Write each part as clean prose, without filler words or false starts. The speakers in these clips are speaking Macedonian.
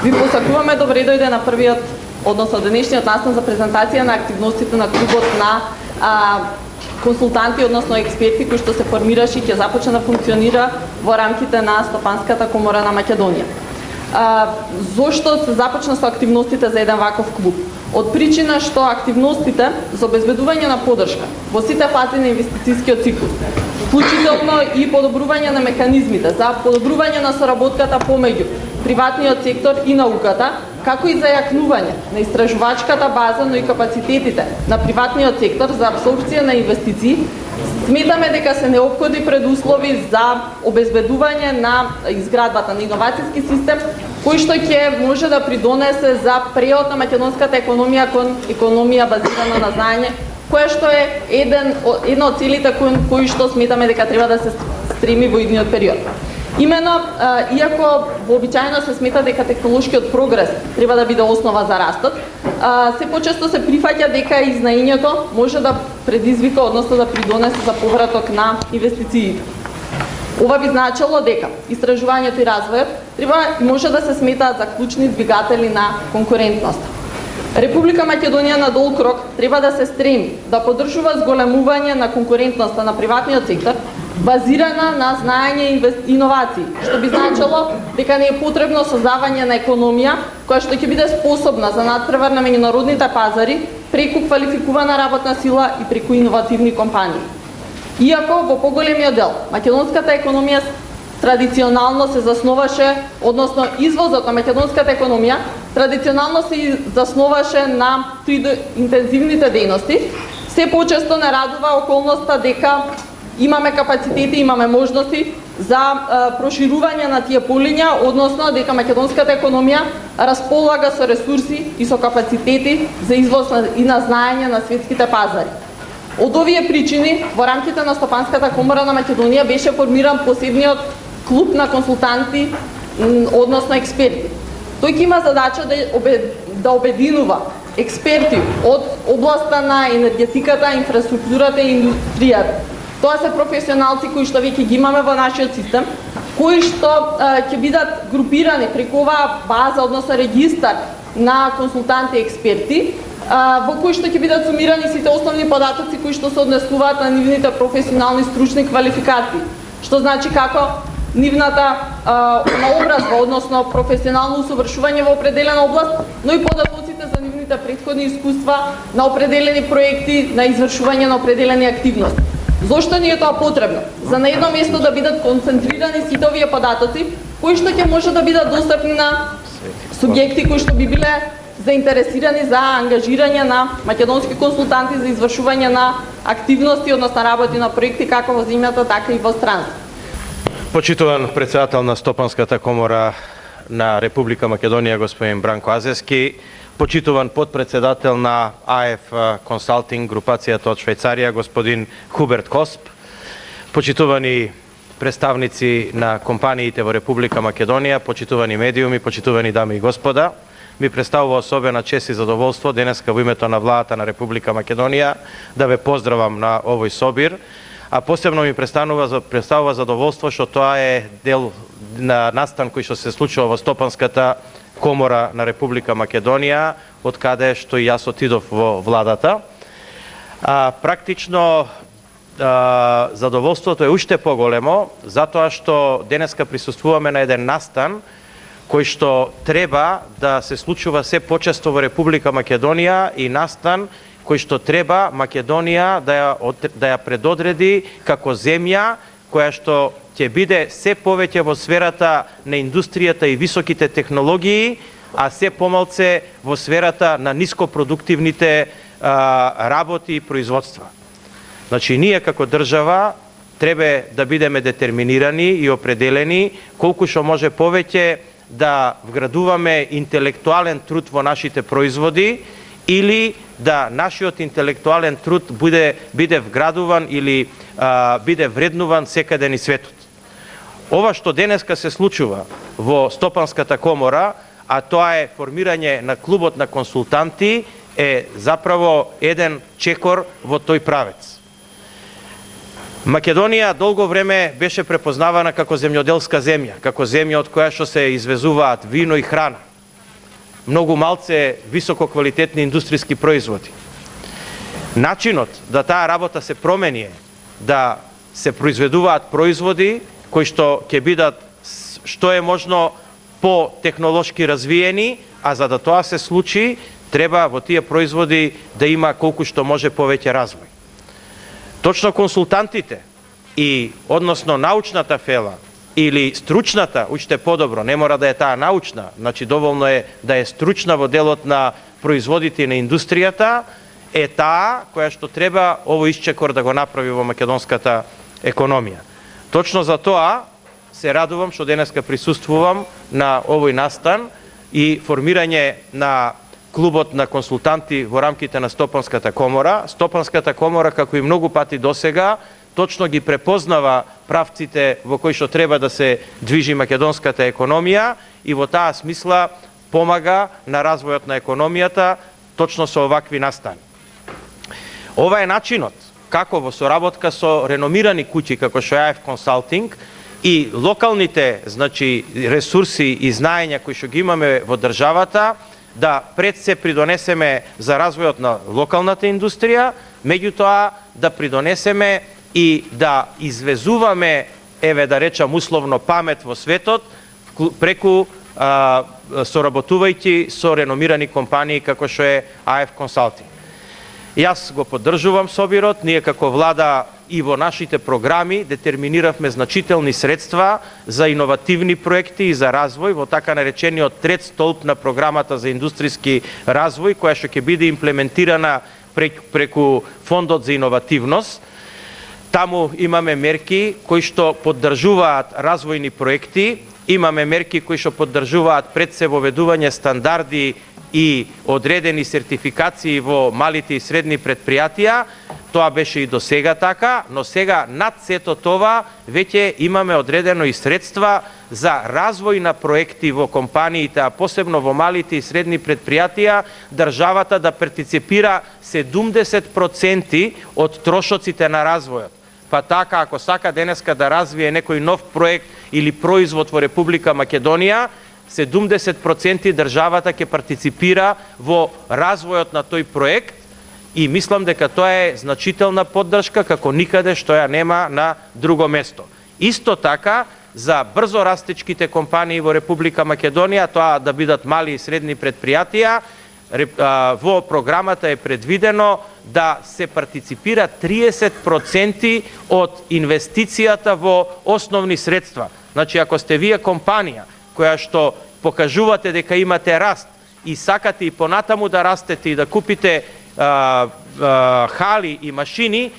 Ви посакуваме добре дојде на првиот, односно денешниот настан за презентација на активностите на клубот на консултанти, односно експерти кои што се формираше и ќе започне да функционира во рамките на Стопанската комора на Македонија. Зошто се започна со активностите за еден ваков клуб? Од причина што активностите за обезбедување на поддршка во сите фази на инвестицијскиот циклус, вклучително и подобрување на механизмите за подобрување на соработката помеѓу приватниот сектор и науката, како и зајакнување на истражувачката база, но и капацитетите на приватниот сектор за апсорбција на инвестиции, сметаме дека се неопходни предуслови за обезбедување на изградбата на иновацијски систем, кој што ќе може да придонесе за преод на македонската економија кон економија базирана на знаење, која што е една од целите кои што сметаме дека треба да се стреми во идниот период. Имено, иако вообичаено се смета дека технолошкиот прогрес треба да биде основа за растот, се почесто се прифаќа дека и знаењето може да предизвика, односно да придонесе за повраток на инвестициите. Ова би значило дека истражувањето и развојот треба и може да се сметаат за клучни двигатели на конкурентност. Република Македонија на долг рок треба да се стреми да поддржува зголемување на конкурентноста на приватниот сектор, базирана на знаење и иновации, што би значило дека не е потребно создавање на економија која што ќе биде способна за надпревар на меѓународните пазари преку квалификувана работна сила и преку иновативни компании. Иако во поголемиот дел македонската економија традиционално се заснуваше, односно извозот на македонската економија традиционално се заснуваше на интензивните дејности, се почесто не радува околноста дека имаме капацитети, имаме можности за проширување на тие полиња, односно дека македонската економија располага со ресурси и со капацитети за извоз и на знаење на светските пазари. Од овие причини, во рамките на Стопанската комора на Македонија беше формиран посебниот клуб на консултанти, односно експерти. Тој ќе има задача да обединува експерти од областа на енергетиката, инфраструктурата и индустријата. Тоа се професионалци кои што веќе ги имаме во нашиот систем, кои што ќе бидат групирани преку оваа база, односно регистар на консултанти и експерти, во кои што ќе бидат сумирани сите основни податоци кои што се однесуваат на нивните професионални стручни квалификации. Што значи како нивната наобразба, односно професионално усовршување во определена област, но и податоците за нивните претходни искуства на определени проекти, на извршување на определени активности. Зошто ни е тоа потребно? За на едно место да бидат концентрирани сите овие податоци, кои што ќе може да бидат достапни на субјекти кои што би биле заинтересирани за ангажирање на македонски консултанти за извршување на активности, односно работи на проекти како во земјата, така и во странство. Почитуван председател на Стопанската комора на Република Македонија, господин Бранко Азевски, почитуван подпредседател на АФ Консалтинг, групацијата од Швајцарија, господин Хуберт Косп, почитувани представници на компаниите во Република Македонија, почитувани медиуми, почитувани дами и господа, ми представува особена чест и задоволство денеска во името на владата на Република Македонија да ве поздравам на овој собир, а посебно ми представува задоволство што тоа е дел на настан кој што се случува во Стопанската комора на Република Македонија, од каде што и јас отидов во владата. Практично задоволството е уште поголемо, затоа што денеска присуствуваме на еден настан кој што треба да се случува се почесто во Република Македонија и настан кој што треба Македонија да ја предодреди како земја која што ќе биде се повеќе во сферата на индустријата и високите технологии, а се помалце во сферата на нископродуктивните работи и производства. Значи, ние како држава треба да бидеме детерминирани и определени колку што може повеќе да вградуваме интелектуален труд во нашите производи или да нашиот интелектуален труд биде вградуван или биде вреднуван секаде низ светот. Ова што денеска се случува во Стопанската комора, а тоа е формирање на клубот на консултанти, е заправо еден чекор во тој правец. Македонија долго време беше препознавана како земјоделска земја, како земја од која што се извезуваат вино и храна. многу малце висококвалитетни индустријски производи. Начинот да таа работа се промени е да се произведуваат производи кои што ќе бидат што е можно по-технолошки развиени, а за да тоа се случи, треба во тие производи да има колку што може повеќе развој. Точно консултантите и односно научната фела или стручната, уште подобро, не мора да е таа научна, значи доволно е да е стручна во делот на производите на индустријата, е таа која што треба овој исчекор да го направи во македонската економија. Точно за тоа се радувам што денеска присуствувам на овој настан и формирање на клубот на консултанти во рамките на Стопанската комора. Стопанската комора, како и многу пати досега, точно ги препознава правците во кои што треба да се движи македонската економија и во таа смисла помага на развојот на економијата точно со овакви настани. Ова е начинот како во соработка со реномирани куќи како што AF Consulting и локалните, значи, ресурси и знаења кои што ги имаме во државата, да пред се придонесеме за развојот на локалната индустрија, меѓутоа да придонесеме и да извезуваме, еве да речам условно, памет во светот преку соработувајќи со реномирани компании како што е AF Consulting. Јас го поддржувам собирот, ние како влада и во нашите програми детерминиравме значителни средства за иновативни проекти и за развој во така наречениот трет столб на програмата за индустријски развој, која што ќе биде имплементирана преку фондот за иновативност. Таму имаме мерки кои што поддржуваат развојни проекти, имаме мерки кои што поддржуваат пред се воведување стандарди и одредени сертификации во малите и средни предпријатија. Тоа беше и до сега така, но сега над сето това веќе имаме одредено и средства за развој на проекти во компаниите, а посебно во малите и средни предпријатија, државата да партиципира 70% од трошоците на развојот. Па така, ако сака денеска да развие некој нов проект или производ во Република Македонија, 70% државата ќе партиципира во развојот на тој проект и мислам дека тоа е значителна поддршка како никаде што ја нема на друго место. Исто така, за брзо растечките компании во Република Македонија, тоа да бидат мали и средни предпријатија, во програмата е предвидено да се партиципира 30% од инвестицијата во основни средства. Значи, ако сте вие компанија која што покажувате дека имате раст и сакате и понатаму да растете и да купите хали и машини,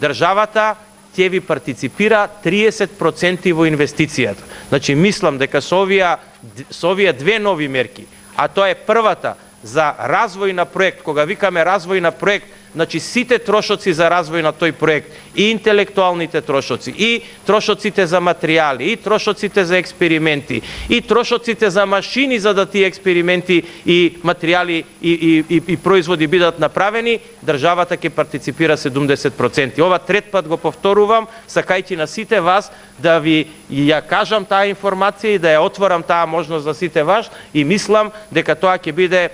државата ќе ви партиципира 30% во инвестицијата. Значи, мислам дека со овие две нови мерки, а тоа е првата за развој на проект, кога викаме развој на проект, значи сите трошоци за развој на тој проект, и интелектуалните трошоци, и трошоците за материјали, и трошоците за експерименти, и трошоците за машини за да тие експерименти и материјали и производи бидат направени, државата ќе партиципира 70%. Ова трет пат го повторувам, сакајќи на сите вас да ви ја кажам таа информација и да ја отворам таа можност за сите вас и мислам дека тоа ќе биде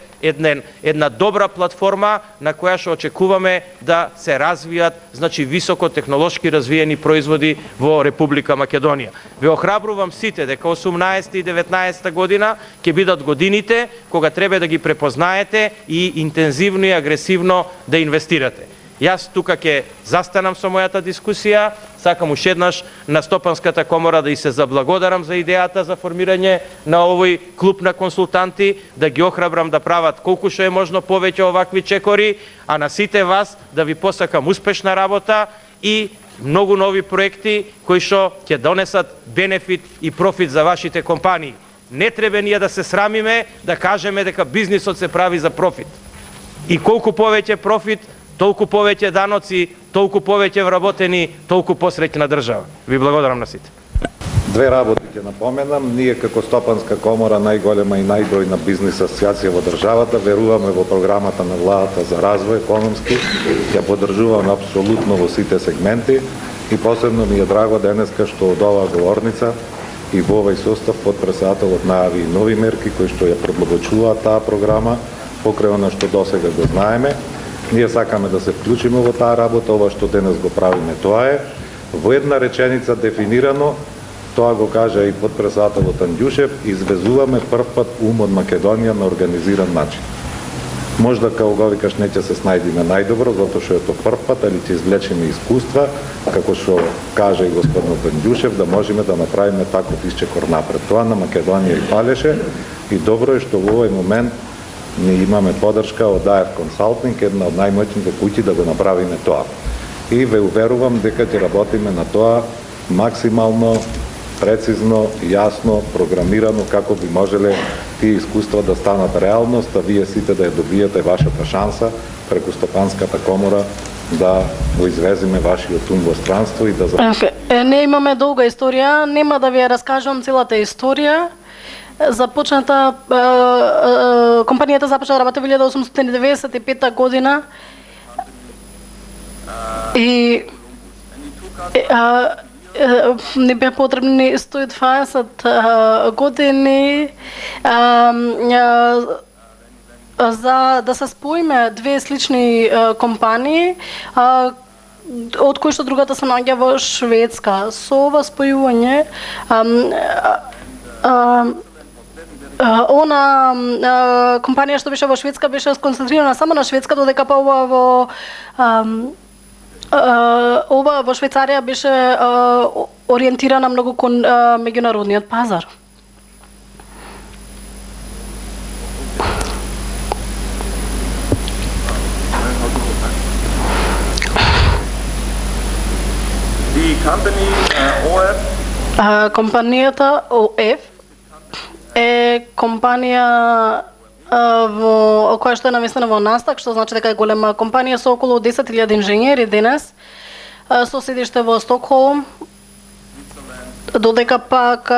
една добра платформа на која што очекуваме да се развијат, значи, високотехнолошки развиени производи во Република Македонија. Ве охрабрувам сите дека 18 и 19 година ќе бидат годините кога треба да ги препознаете и интензивно и агресивно да инвестирате. Јас тука ќе застанам со мојата дискусија, сакам уште еднаш на Стопанската комора да и се заблагодарам за идејата за формирање на овој клуб на консултанти, да ги охрабрам да прават колку што е можно повеќе овакви чекори, а на сите вас да ви посакам успешна работа и многу нови проекти кои што ќе донесат бенефит и профит за вашите компании. Не треба ние да се срамиме да кажеме дека бизнисот се прави за профит. И колку повеќе профит, толку повеќе даноци, толку повеќе вработени, толку посреќна држава. Ви благодарам на сите. Две работи ќе напоменам. Ние како Стопанска комора, најголема и најбројна бизнис асоциација во државата, веруваме во програмата на владата за развој економски, ја поддржуваме апсолутно во сите сегменти и посебно ми е драго денеска што од оваа говорница и во овој состав подпредседателот најави нови мерки кои што ја продлабочуваат таа програма, покрај она што досега го знаеме. Ние сакаме да се вклучиме во таа работа, ова што денес го правиме, тоа е во една реченица дефинирано, тоа го кажа и подпредседателот Андјушев, извезуваме прв пат ум од Македонија на организиран начин. Можда како го викаш не ќе се снајдиме најдобро, затоа што е тоа прв пат, али ќе извлечеме искуства, како што кажа и господинот Андјушев, да можеме да направиме таков исчекор напред. Тоа на Македонија и фалеше и добро е што во овој момент ние имаме подршка од AF Consulting, една од најмоćните куќи да го направиме тоа. И ве уверувам дека ќе работиме на тоа максимално прецизно, јасно, програмирано, како би можеле тие искуства да станат реалност, а вие сите да ја добиете вашата шанса преку Стопанската комора да го извеземе вашиот ум во странство и да Не имаме долга историја, нема да ви ја раскажам целата историја. Започната компанијата започна да работи во 1895 година и не беа потребни 120 години за да се споиме две слични компании, од кои што другата се наоѓа во Шведска. Со ова спојување компанија што беше во Шведска беше сконцентрирана само на Шведска, додека па ова во Швајцарија беше ориентирана многу кон меѓународниот пазар. Компанијата ОФ е компанија која што е наместена во Настак, што значи дека е голема компанија со околу 10.000 инженери денес, со седиште во Стокхолм, додека пак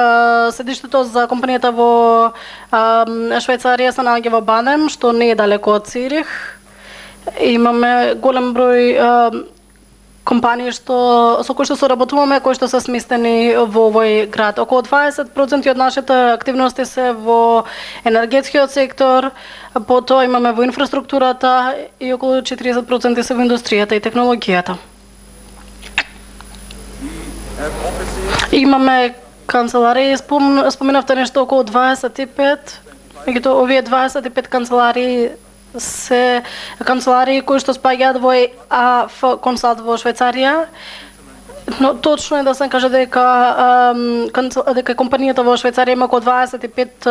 седиштето за компанијата во Швајцарија се наоѓа во Баден, што не е далеко од Цирих. Имаме голем број компании со кои што соработуваме, кои што се сместени во овој град. Околу 20% од нашите активности се во енергетскиот сектор, потоа имаме во инфраструктурата и околу 40% се во индустријата и технологијата. Имаме канцеларии, споменавте нешто околу 25, меѓутоа овие 25 канцеларии се канцеларии кои што спаѓаат во AF Consult во Швајцарија. Но точно е да се каже дека компанијата во Швајцарија има околу 25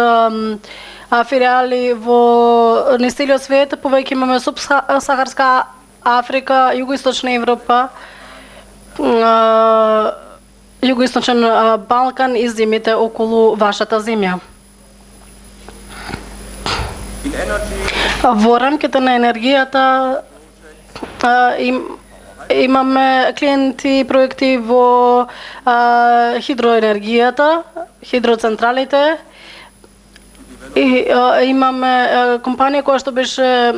филиали во целиот свет, повеќе имаме субсахарска Африка, Југоисточна Европа, Југоисточен Балкан и земјите околу вашата земја. Во рамките на енергијата имаме клиенти проекти во хидроенергијата, хидроцентралите и имаме компанија која што беше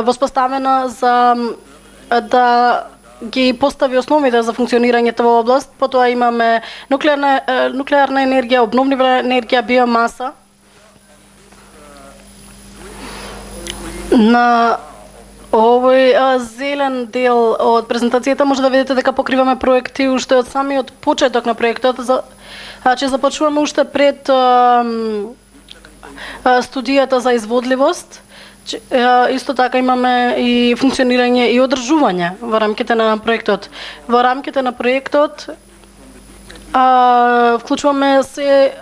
воспоставена за да ги постави основите за функционирањето во област. Потоа имаме нуклеарна енергија, обновлива енергија, биомаса. На овој зелен дел од презентацијата може да видите дека покриваме проекти уште од самиот почеток на проектот. Значи започнуваме уште пред студијата за изводливост. Исто така имаме и функционирање и одржување во рамките на проектот. Во рамките на проектот вклучуваме се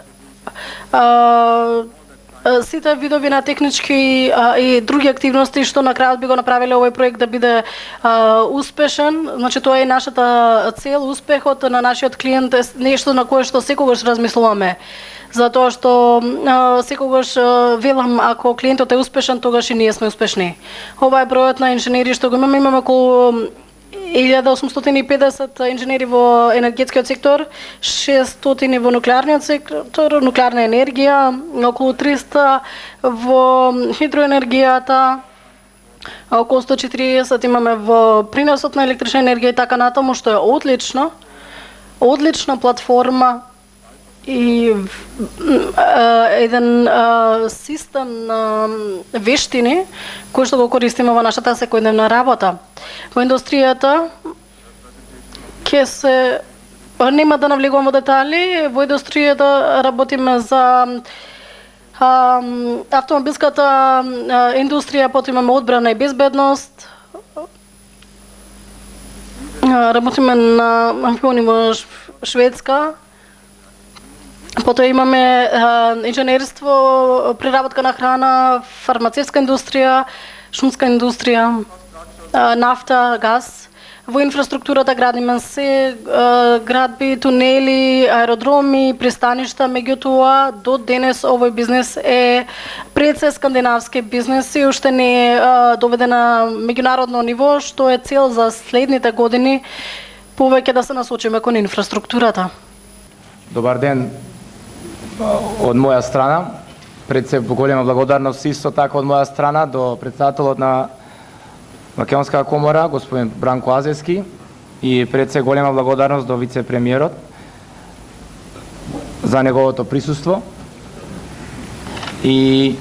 сите видови на технички и други активности што на крајот би го направиле овој проект да биде успешен. Значи тоа е нашата цел, успехот на нашиот клиент е нешто на кое што секогаш размислуваме. Затоа што секогаш велам, ако клиентот е успешен, тогаш и ние сме успешни. Ова е бројот на инженери што го имаме. Имаме околу 1850 инженери во енергетскиот сектор, 600 во нуклеарниот сектор, нуклеарна енергија, околу 300 во хидроенергијата, околу 140 имаме во приносот на електрична енергија и така натаму, што е одлично. одлична платформа и еден систем на вештини кои што го користиме во нашата секојдневна работа. Во индустријата ќе се нема да навлегувам во детали, во индустријата работиме за автомобилската индустрија, потоа имаме одбрана и безбедност. Работиме на амфиони во Шведска. Потоа имаме инженерство, преработка на храна, фармацевтска индустрија, шумска индустрија, нафта, газ. Во инфраструктурата градиме се градби, тунели, аеродроми, пристаништа, меѓутоа до денес овој бизнес е пред се скандинавски бизнес и уште не е доведен на меѓународно ниво, што е цел за следните години повеќе да се насочиме кон инфраструктурата. Добар ден од моја страна. Пред се голема благодарност исто така од моја страна до претседателот на Македонска комора, господин Бранко Азевски, и пред се голема благодарност до вице-премиерот за неговото присуство. И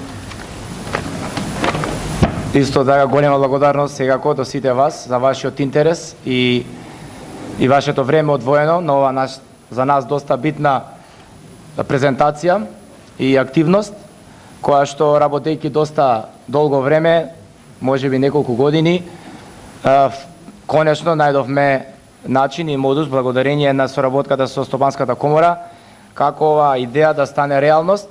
исто така голема благодарност секако до сите вас за вашиот интерес и вашето време одвоено на ова за нас доста битна презентација и активност, која што работејќи доста долго време, можеби неколку години, конечно најдовме начин и модус благодарение на соработката со Стопанската комора, како ова идеја да стане реалност,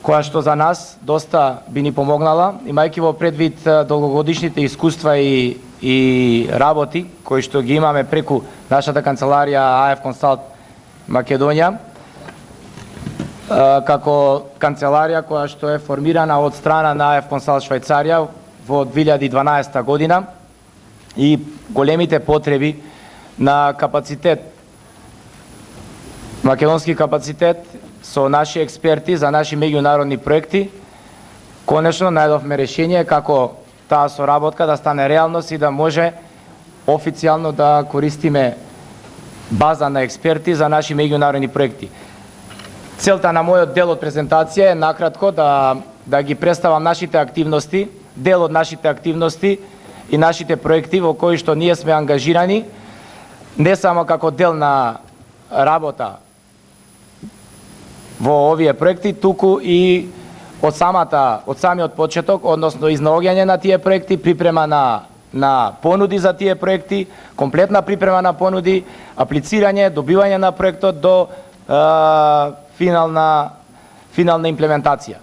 која што за нас доста би ни помогнала, имајќи во предвид долгогодишните искуства и работи кои што ги имаме преку нашата канцеларија AF Consult Македонија, како канцеларија која што е формирана од страна на AF Consult Швајцарија во 2012 година и големите потреби на капацитет, македонски капацитет со наши експерти за наши меѓународни проекти, конечно најдовме решение како таа соработка да стане реалност и да може официјално да користиме база на експерти за наши меѓународни проекти. Целта на мојот дел од презентација е накратко да ги представам нашите активности, дел од нашите активности и нашите проекти во кои што ние сме ангажирани, не само како дел на работа во овие проекти, туку и од самиот почеток, односно изнаоѓање на тие проекти, припрема на понуди за тие проекти, комплетна припрема на понуди, аплицирање, добивање на проектот до финална имплементација.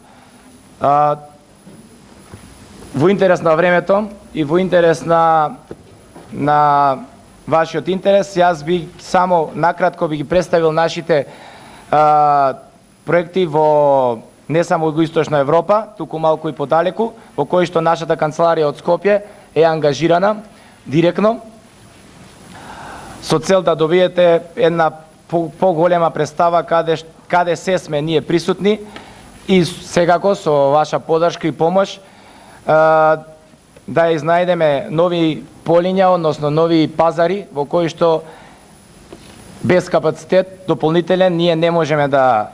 Во интерес на времето и во интерес на вашиот интерес, јас би само накратко би ги представил нашите проекти во не само Југоисточна Европа, туку малку и подалеку, во кои што нашата канцеларија од Скопје е ангажирана директно, со цел да добиете една поголема представа каде се сме ние присутни и секако со ваша поддршка и помош да изнајдеме нови полиња, односно нови пазари во кои што без капацитет дополнителен ние не можеме да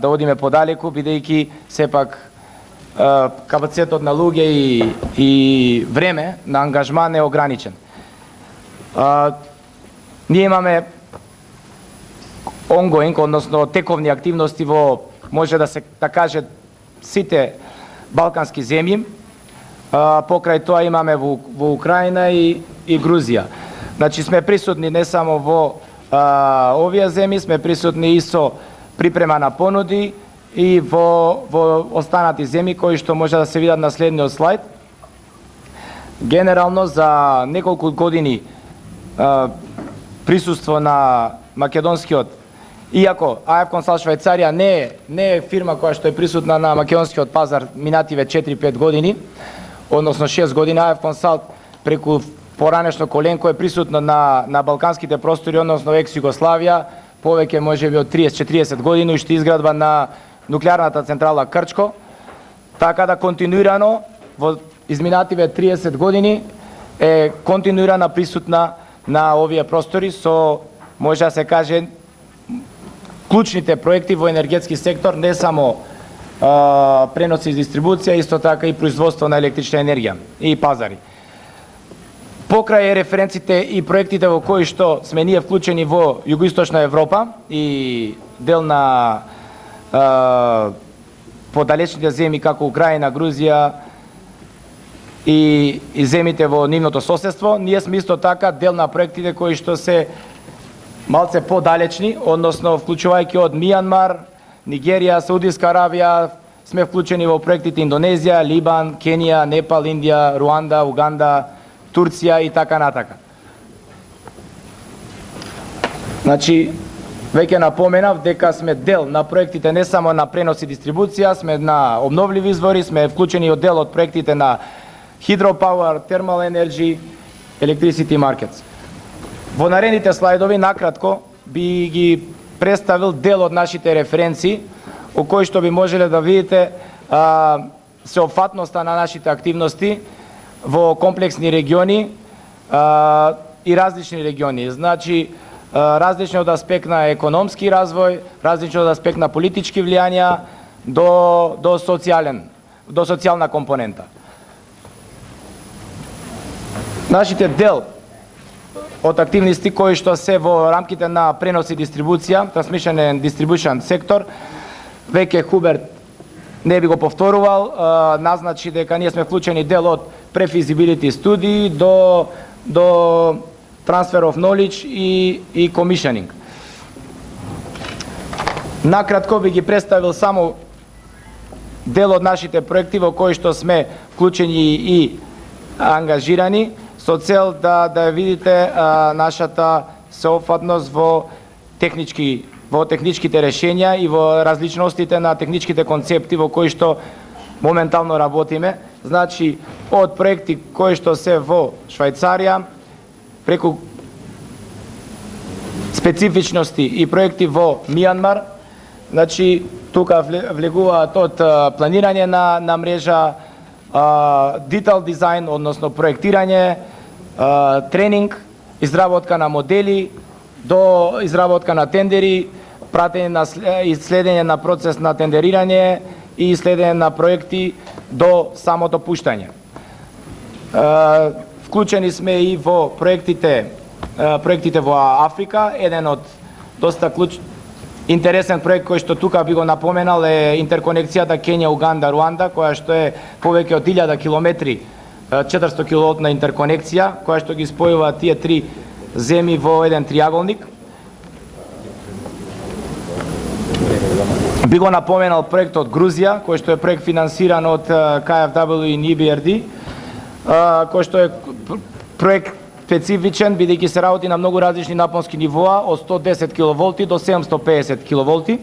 одиме подалеку, бидејќи сепак капацитетот на луѓе и време на ангажман е ограничен. Ние имаме ongoing, односно тековни активности во, може да се каже, сите балкански земји. Покрај тоа имаме во Украина и Грузија. Значи сме присутни не само во овие земји, сме присутни и со припрема на понуди и во останати земји кои што може да се видат на следниот слайд. Генерално за неколку години присуство на македонскиот, иако AF Consult Швајцарија не е фирма која што е присутна на македонскиот пазар минативе 4-5 години, односно 6 години, AF Consult преку поранешно коленко е присутна на балканските простори, односно екс-Југославија, повеќе можеби од 30-40 години, уште изградба на нуклеарната централа Крчко, така да континуирано во изминативе 30 години е континуирана присутна на овие простори со може да се каже клучните проекти во енергетски сектор, не само пренос и дистрибуција, исто така и производство на електрична енергија и пазари. Покрај референците и проектите во кои што сме ние вклучени во Југоисточна Европа и дел на подалечните земји како Украина, Грузија и земјите во нивното соседство, ние сме исто така дел на проектите кои што се малце подалечни, односно вклучувајќи од Мијанмар, Нигерија, Саудиска Аравија, сме вклучени во проектите Индонезија, Либан, Кенија, Непал, Индија, Руанда, Уганда, Турција и така натака. Значи, веќе напоменав дека сме дел на проектите не само на пренос и дистрибуција, сме на обновливи извори, сме вклучени од дел од проектите на Hydropower, Thermal Energy, Electricity Markets. Во наредните слайдови накратко би ги представил дел од нашите референции, о кои што би можеле да видите сеопфатноста на нашите активности во комплексни региони и различни региони. Значи, различно од аспект на економски развој, различно од аспект на политички влијанија до социјална компонента. Нашите дел од активности кои што се во рамките на пренос и дистрибуција, Transmission and Distribution сектор, веќе Хуберт не би го повторувал, назначи дека ние сме вклучени дел од pre-feasibility студии до transfer of knowledge и commissioning. Накратко би ги представил само дел од нашите проекти во кои што сме вклучени и ангажирани, со цел да видите нашата сеопфатност во техничките решенја и во различностите на техничките концепти во кои што моментално работиме. Значи, од проекти кои што се во Швајцарија, преку специфичности и проекти во Мијанмар, значи, тука влегуваат од планирање на мрежа, детайл дизајн, односно проектирање, тренинг, изработка на модели, до изработка на тендери, пратење на и следење на процес на тендерирање и следење на проекти до самото пуштање. Вклучени сме и во проектите во Африка. Еден од доста интересен проект кој што тука би го напоменал е интерконекцијата Кенија, Уганда, Руанда, која што е повеќе од 1000 километри 400 киловолтна интерконекција, која што ги спојува тие три земји во еден триаголник. Би го напоменал проект од Грузија, кој што е проект финансиран од KfW и EBRD, кој што е проект специфичен, бидејќи се работи на многу различни напонски нивоа, од 110 киловолти до 750 киловолти.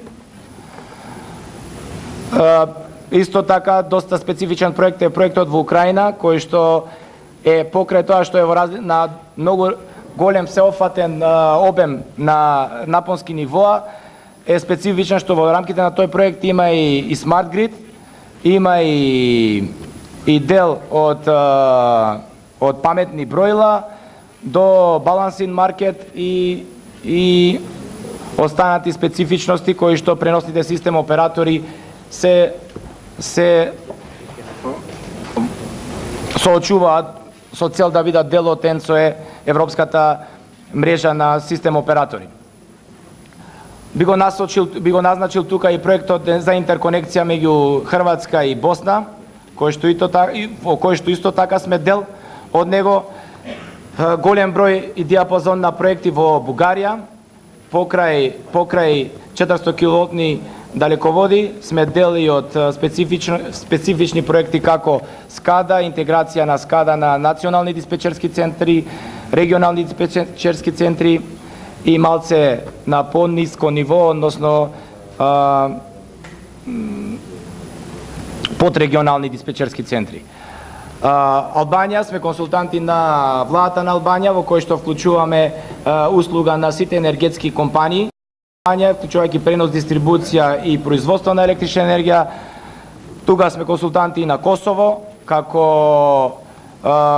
Исто така, доста специфичен проект е проектот во Украина, кој што е покрај тоа што е на многу голем сеопфатен обем на напонски нивоа, е специфичен што во рамките на тој проект има и Smart Grid, има и дел од паметни бројла до балансин маркет и останати специфичности кои што преносните систем оператори се соочуваат со цел да бидат дел од ЕНЦО-е, Европската мрежа на систем оператори. Би го назначил тука и проектот за интерконекција меѓу Хрватска и Босна, кој што исто така сме дел од него. Голем број и диапазон на проекти во Бугарија, покрај 400 киловолтни далеководи, сме дел и од специфични проекти како СКАДА, интеграција на СКАДА на национални диспечерски центри, регионални диспечерски центри и малце на по-ниско ниво, односно подрегионални диспечерски центри. Албанија, сме консултанти на владата на Албанија, во кој што вклучуваме услуга на сите енергетски компании, вклучувајќи пренос, дистрибуција и производство на електрична енергија. Тука сме консултанти на Косово, како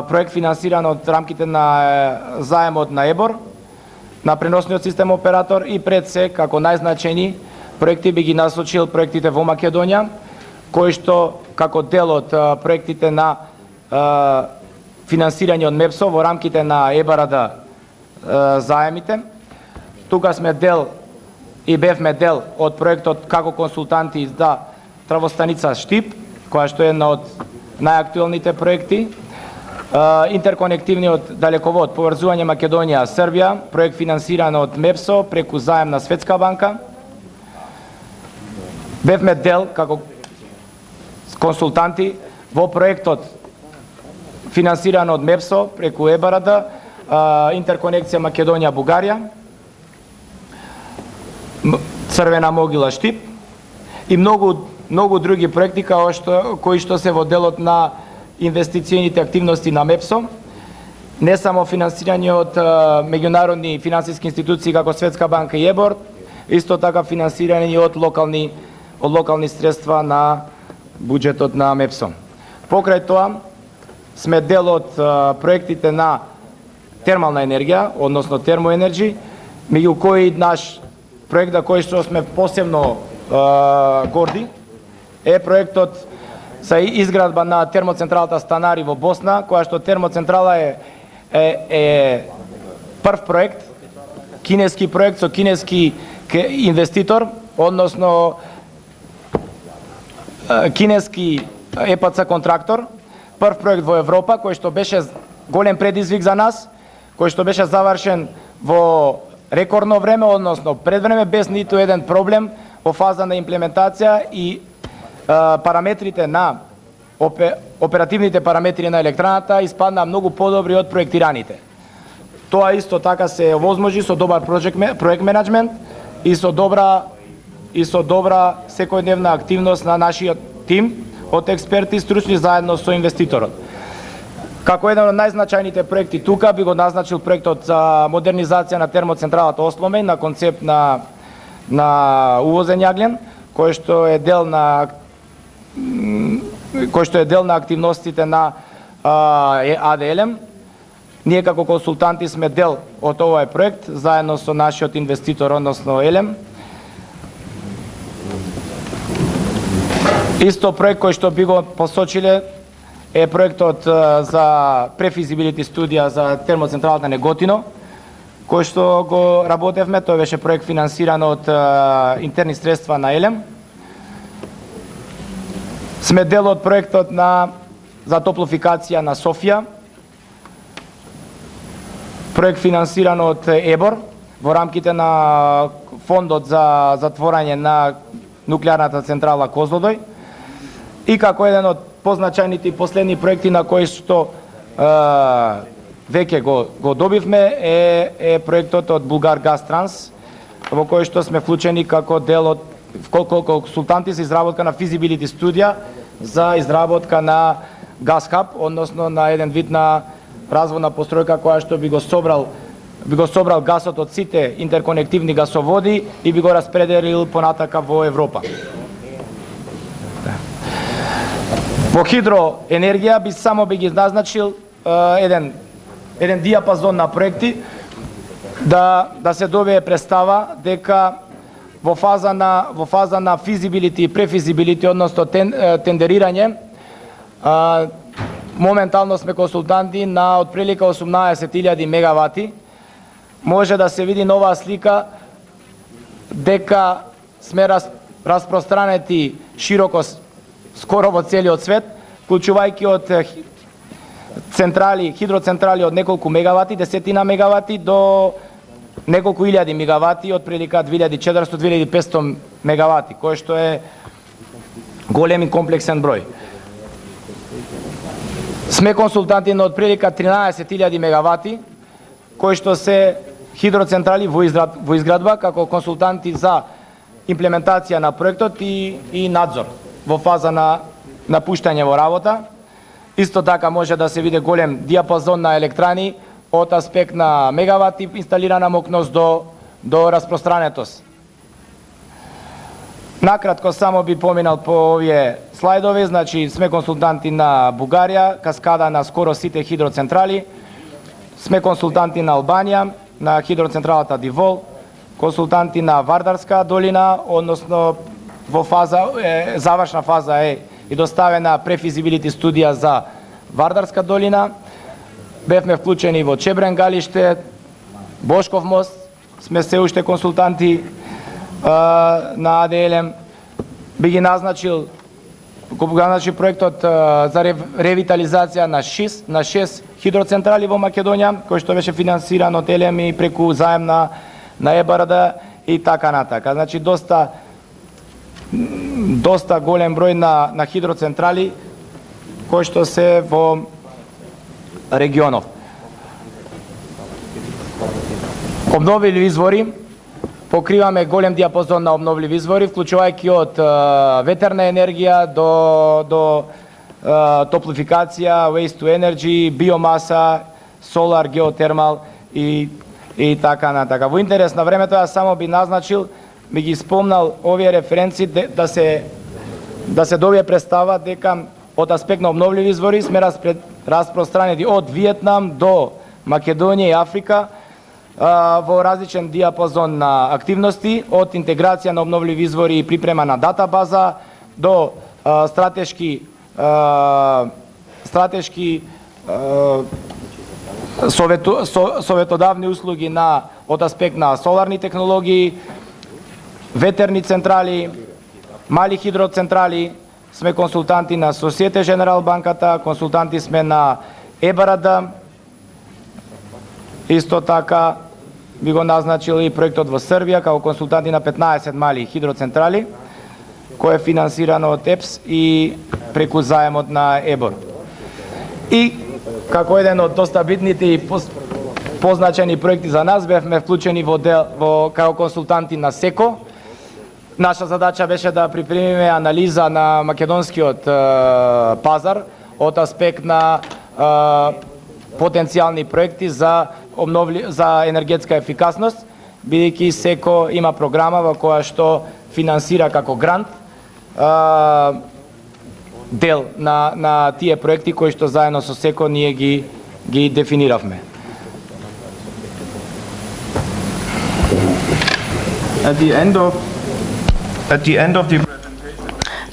проект финансиран од рамките на заемот на ЕБОР. на преносниот систем оператор и пред се како најзначајни проекти би ги насочил проектите во Македонија, кои што како дел од проектите на финансирање од МЕПСО во рамките на ЕБРД заемите. Тука сме дел и бевме дел од проектот како консултанти за травостаница Штип, која што е една од најактуелните проекти. Интерконективниот далековод поврзување Македонија-Србија, проект финансиран од МЕПСО преку заем на Светска банка. Бевме дел како консултанти во проектот финансиран од МЕПСО преку ЕБРД, интерконекција Македонија-Бугарија, Црвена могила Штип и многу други проекти кои што се во делот на инвестиционите активности на МЕПСО, не само финансирање од меѓународни финансиски институции како Светска банка и ЕБОР, исто така финансирање од локални средства на буџетот на МЕПСО. Покрај тоа сме дел од проектите на термална енергија, односно термоенерджи, меѓу кои наш проект за кој што сме посебно горди е проектот за изградба на термоцентралата Станари во Босна, која што термоцентрала е прв проект, кинески проект со кинески инвеститор, односно кинески ЕПЦ контрактор, прв проект во Европа, кој што беше голем предизвик за нас, кој што беше завршен во рекордно време, односно пред време, без ниту еден проблем во фаза на имплементација и параметрите на оперативните параметри на електраната испаднаа многу подобри од проектираните. Тоа исто така се овозможи со добар проект менеджмент и со добра секојдневна активност на нашиот тим од експерти и стручни заедно со инвеститорот. Како еден од најзначајните проекти тука би го назначил проектот за модернизација на термоцентралата Осломеј на концепт на увозен јаглен, кој што е дел на активностите на АДЛМ. Ние како консултанти сме дел од овој проект заедно со нашиот инвеститор, односно ЕЛЕМ. Исто проект кој што би го посочиле е проектот за префизибилити студија за термоцентралата Неготино, кој што го работевме. Тој беше проект финансиран од интерни средства на ЕЛЕМ. Сме дел од проектот за топлофикација на Софија, проект финансиран од ЕБОР во рамките на фондот за затворање на нуклеарната централа Козлодој, и како еден од позначајните и последни проекти на кои што веќе го добивме е проектот од Булгар Газ Транс, во кој што сме вклучени како дел од консултанти за изработка на физибилити студија за изработка на газ хаб, односно на еден вид на разводна постројка која што би го собрал гасот од сите интерконективни гасоводи и би го распределил понатака во Европа. Во хидроенергија би ги назначил еден диапазон на проекти да се добие представа дека во фаза на физибилити и префизибилити, односно тендерирање, моментално сме консултанти на отприлика 18.000 мегавати. Може да се види нова слика дека сме распространети широко скоро во целиот свет, вклучувајќи од хидроцентрали од неколку мегавати, десетина мегавати до неколку илјади мегавати, од прилика 2400-2500 мегавати, кој што е голем и комплексен број. Сме консултанти на отприлика 13.000 мегавати, кои што се хидроцентрали во изградба, како консултанти за имплементација на проектот и надзор во фаза на пуштање во работа. Исто така може да се види голем диапазон на електрани од аспект на мегавати инсталирана мокност до распространетост. Накратко само би поминал по овие слайдови, значи сме консултанти на Бугарија, каскада на скоро сите хидроцентрали, сме консултанти на Албанија, на хидроцентралата Дивол, консултанти на Вардарска долина, односно во завршна фаза е и доставена префизибилити студија за Вардарска долина. Бевме вклучени во Чебрен галиште, Бошков мост, сме се уште консултанти на АДЛМ. Би ги назначил проектот за ревитализација на 6 хидроцентрали во Македонија, кој што беше финансиран од ЕЛЕМ и преку заем на ЕБРД и така натака. Значи доста голем број на хидроцентрали кои што се во регионов. Обновливи извори, покриваме голем диапазон на обновливи извори, вклучувајќи од ветерна енергија до топлификација, waste to energy, биомаса, solar, geothermal и така натака. Во интерес на времето ја само би назначил, би ги спомнал овие референци да се добие представа дека од аспект на обновливи извори сме распространети од Виетнам до Македонија и Африка во различен диапазон на активности, од интеграција на обновливи извори и припрема на датабаза до стратешки советодавни услуги од аспект на соларни технологии, ветерни централи, мали хидроцентрали. Сме консултанти на Societe Generale банката, консултанти сме на ЕБРД. Исто така би го назначил и проектот во Србија како консултанти на 15 мали хидроцентрали, кој е финансирано од ЕПС и преку заемот на ЕБОР. И како еден од доста битните и позначени проекти за нас, бевме вклучени како консултанти на СЕКО. Наша задача беше да припремиме анализа на македонскиот пазар од аспект на потенцијални проекти за енергетска ефикасност, бидејќи СЕКО има програма во која што финансира како грант дел на тие проекти кои што заедно со СЕКО ние ги дефиниравме.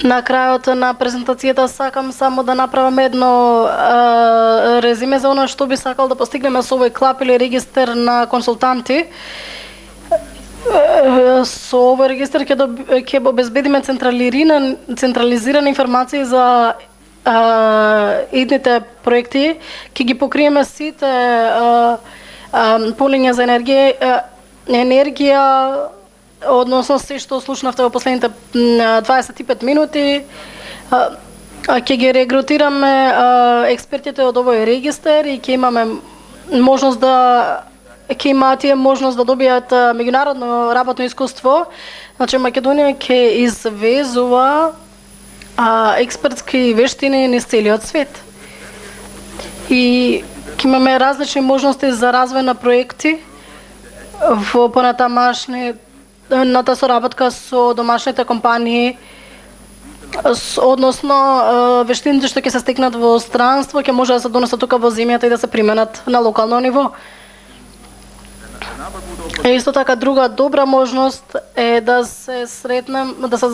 На крајот на презентацијата сакам само да направам едно резиме за она што би сакал да постигнеме со овој клап или регистер на консултанти. Со овој регистер ќе обезбедиме централизирани информации за идните проекти, ќе ги покриеме сите полиња за енергија, односно се што слушнавте во последните 25 минути. Ќе ги регрутираме експертите од овој регистер и ќе имаме можност ќе имаат тие можност да добијат меѓународно работно искуство. Значи Македонија ќе извезува експертски вештини низ целиот свет. И ќе имаме различни можности за развој на проекти во понатамашната соработка со домашните компании, односно вештините што ќе се стекнат во странство ќе може да се донесат тука во земјата и да се применат на локално ниво. Исто така друга добра можност е да се сретнем, да се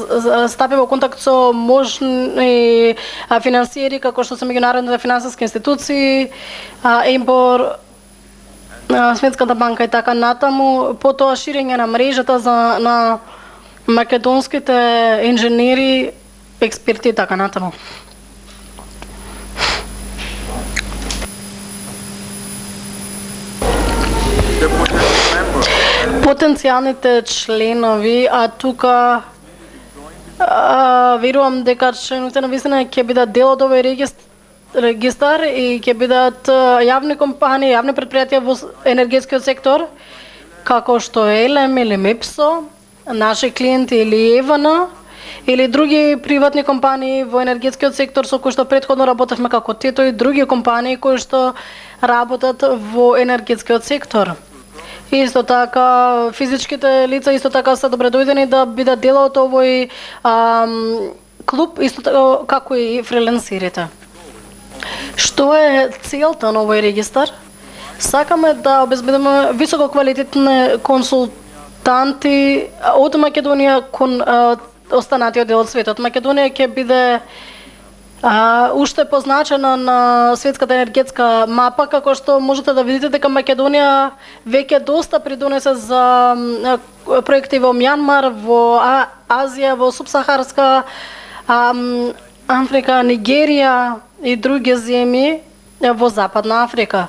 стапи во контакт со можни финансиери како што се меѓународните финансиски институции, ЕБОР, Светската банка и така натаму, потоа ширење на мрежата на македонските инженери, експерти и така натаму. Потенцијалните членови, а тука верувам дека членовите навистина ќе бидат дел од овој регистар и ќе бидат јавни компании, јавни предпријатија во енергетскиот сектор, како што ЕЛЕМ или МЕПСО, наши клиенти или ЕВН, или други приватни компании во енергетскиот сектор со кои што претходно работевме како ТЕТО и други компании кои што работат во енергетскиот сектор. Исто така, физичките лица исто така се добредојдени да бидат дел од овој клуб, исто така како и фрилансерите. Што е целта на овој регистар? Сакаме да обезбедиме висококвалитетни консултанти од Македонија кон останатиот дел од светот. Македонија ќе биде уште позначена на светската енергетска мапа, како што можете да видите дека Македонија веќе доста придонесе за проекти во Мјанмар, во Азија, во Субсахарска Африка, Нигерија и други земји во Западна Африка.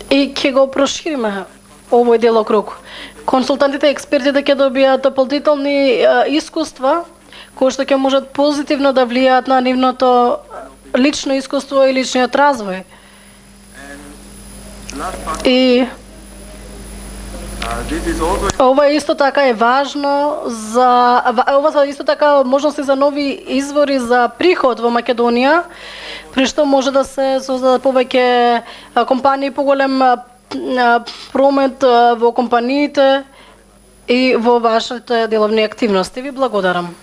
И ќе го прошириме овој делокруг. Консултантите и експертите ќе добијат дополнителни искуства кои што ќе можат позитивно да влијаат на нивното лично искуство и личниот развој. И ова исто така е важно за ова исто така можности за нови извори за приход во Македонија, при што може да се создадат повеќе компании, поголем промет во компаниите и во вашите деловни активности. Ви благодарам.